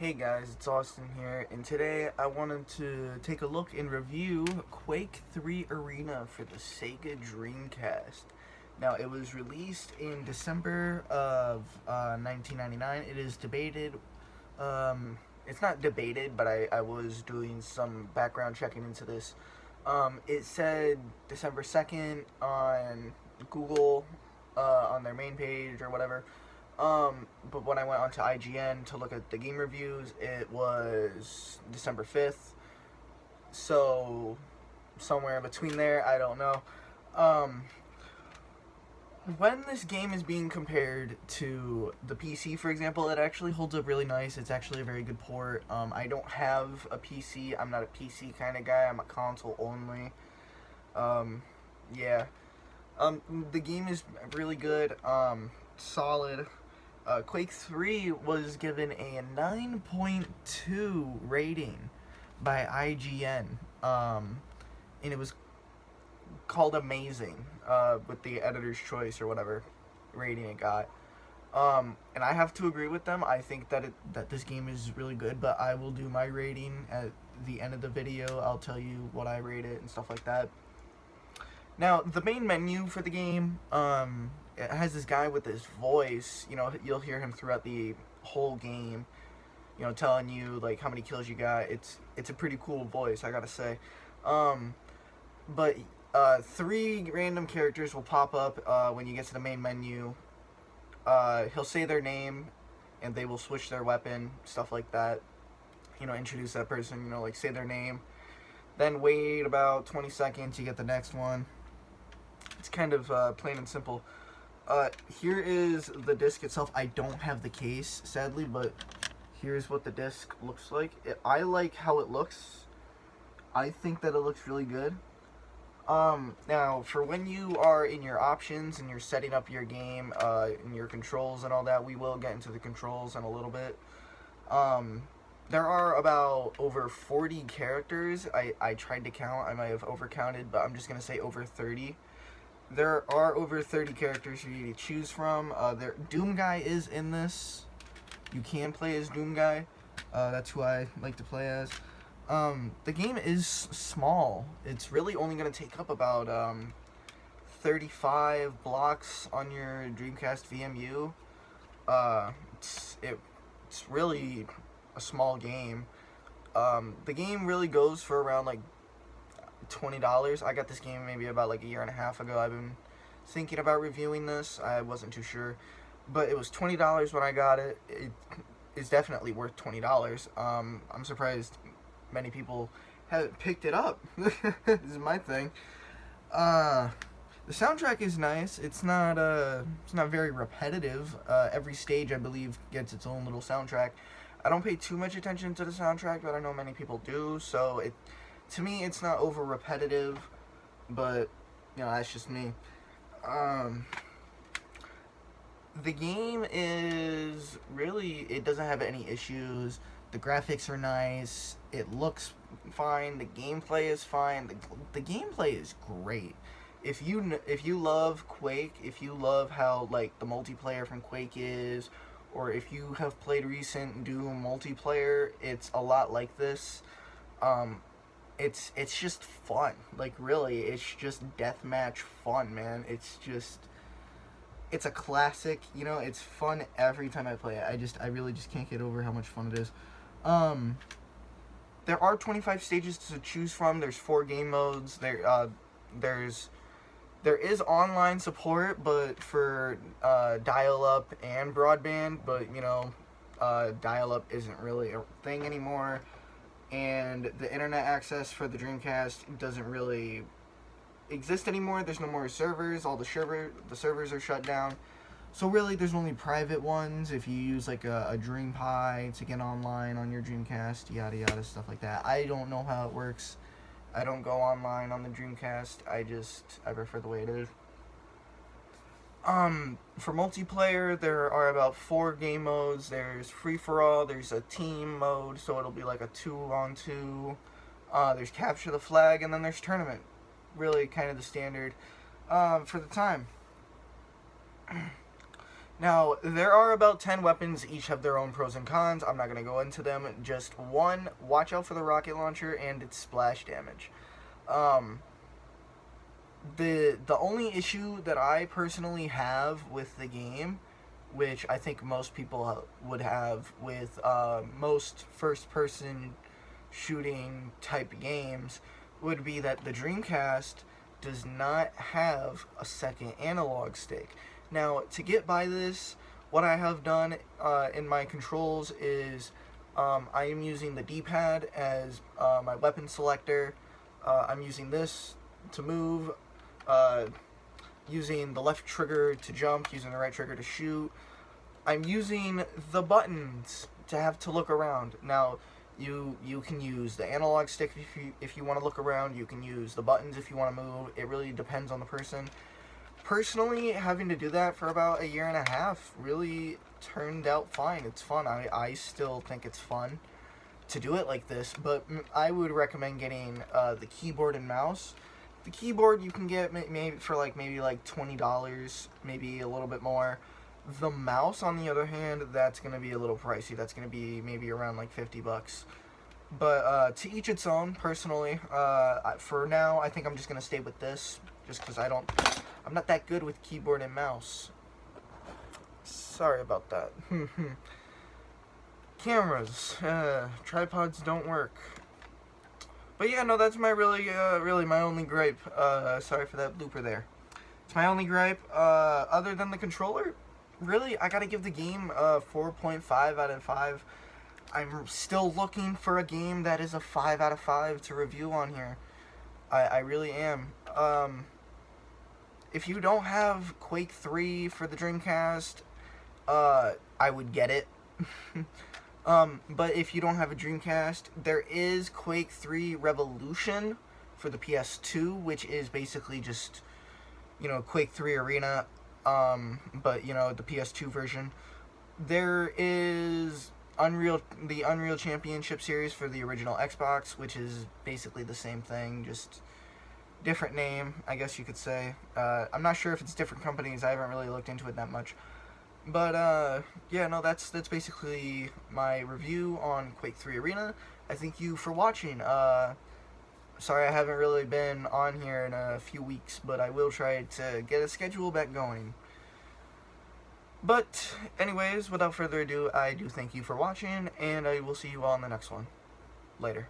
Hey guys, it's Austin here, and today I wanted to take a look and review Quake 3 Arena for the Sega Dreamcast. Now, it was released in December of 1999. It is debated, it's not debated, but I was doing some background checking into this. It said December 2nd on Google, on their main page or whatever. But when I went onto IGN to look at the game reviews, it was December 5th. So, somewhere in between there, I don't know. When this game is being compared to the PC, for example, it actually holds up really nice. It's actually a very good port. I don't have a PC. I'm not a PC kind of guy. I'm a console only. Yeah. The game is really good. Solid. Quake 3 was given a 9.2 rating by IGN, and it was called amazing, with the editor's choice or whatever rating it got. And I have to agree with them. I think that this game is really good, but I will do my rating at the end of the video. I'll tell you what I rate it and stuff like that. Now, the main menu for the game, it has this guy with this voice. You'll hear him throughout the whole game, telling you, like, how many kills you got. It's a pretty cool voice, I gotta say. But three random characters will pop up when you get to the main menu. He'll say their name, and they will switch their weapon, stuff like that. Introduce that person, like, say their name. Then wait about 20 seconds, you get the next one. It's kind of plain and simple. Here is the disc itself. I don't have the case, sadly, but here's what the disc looks like. I like how it looks. I think that it looks really good. Now, for when you are in your options and you're setting up your game, and your controls and all that, we will get into the controls in a little bit. There are about over 40 characters. I tried to count. I might have overcounted, but I'm just going to say over 30. There are over 30 characters for you to choose from. Doom Guy is in this. You can play as Doom Guy. That's who I like to play as. The game is small. It's really only going to take up about 35 blocks on your Dreamcast VMU. It's really a small game. The game really goes for around like $20. I got this game maybe about like a year and a half ago. I've been thinking about reviewing this. I wasn't too sure, but it was $20 when I got it. It is definitely worth $20. I'm surprised many people haven't picked it up. This is my thing. The soundtrack is nice. It's not very repetitive. Every stage, I believe, gets its own little soundtrack. I don't pay too much attention to the soundtrack, but I know many people do, so to me, it's not over repetitive, but, that's just me. The game is really, it doesn't have any issues. The graphics are nice. It looks fine. The gameplay is fine. The gameplay is great. If you love Quake, if you love how, like, the multiplayer from Quake is, or if you have played recent Doom multiplayer, it's a lot like this. It's just fun. Like, really, it's just deathmatch fun, man. It's a classic, it's fun every time I play it. I really just can't get over how much fun it is. There are 25 stages to choose from. There's 4 game modes. There is online support, but for dial-up and broadband, but dial-up isn't really a thing anymore, and the internet access for the Dreamcast doesn't really exist anymore. There's no more servers. All the servers are shut down. So really, there's only private ones if you use like a DreamPie to get online on your Dreamcast, yada yada, stuff like that. I don't know how it works. I don't go online on the Dreamcast. I prefer the way it is. For multiplayer, there are about 4 game modes. There's free-for-all, there's a team mode, so it'll be like a 2-on-2. There's capture the flag, and then there's tournament. Really kind of the standard for the time. Now, there are about 10 weapons, each have their own pros and cons. I'm not going to go into them. Just one, watch out for the rocket launcher and its splash damage. The only issue that I personally have with the game, which I think most people would have with most first-person shooting type games, would be that the Dreamcast does not have a second analog stick. Now, to get by this, what I have done in my controls is I am using the D-pad as my weapon selector. I'm using this to move, using the left trigger to jump, using the right trigger to shoot. I'm using the buttons to have to look around. Now, you can use the analog stick if you want to look around. You can use the buttons if you want to move. It really depends on the person. Personally, having to do that for about a year and a half really turned out fine. It's fun. I still think it's fun to do it like this, but I would recommend getting the keyboard and mouse. The keyboard you can get maybe for maybe $20, maybe a little bit more. The mouse, on the other hand, that's going to be a little pricey. That's going to be maybe around $50. But to each its own. Personally, for now, I think I'm just going to stay with this, just because I'm not that good with keyboard and mouse. Sorry about that. Cameras, tripods don't work. But yeah, no, that's my really my only gripe. Sorry for that blooper there. It's my only gripe. Other than the controller, really, I gotta give the game a 4.5 out of 5. I'm still looking for a game that is a 5 out of 5 to review on here. I really am. If you don't have Quake 3 for the Dreamcast, I would get it. But if you don't have a Dreamcast, there is Quake 3 Revolution for the PS2, which is basically just, Quake 3 Arena, but, the PS2 version. There is the Unreal Championship Series for the original Xbox, which is basically the same thing, just different name, I guess you could say. I'm not sure if it's different companies. I haven't really looked into it that much. But, yeah, no, that's basically my review on Quake 3 Arena. I thank you for watching. Sorry I haven't really been on here in a few weeks, but I will try to get a schedule back going. But, anyways, without further ado, I do thank you for watching, and I will see you all in the next one. Later.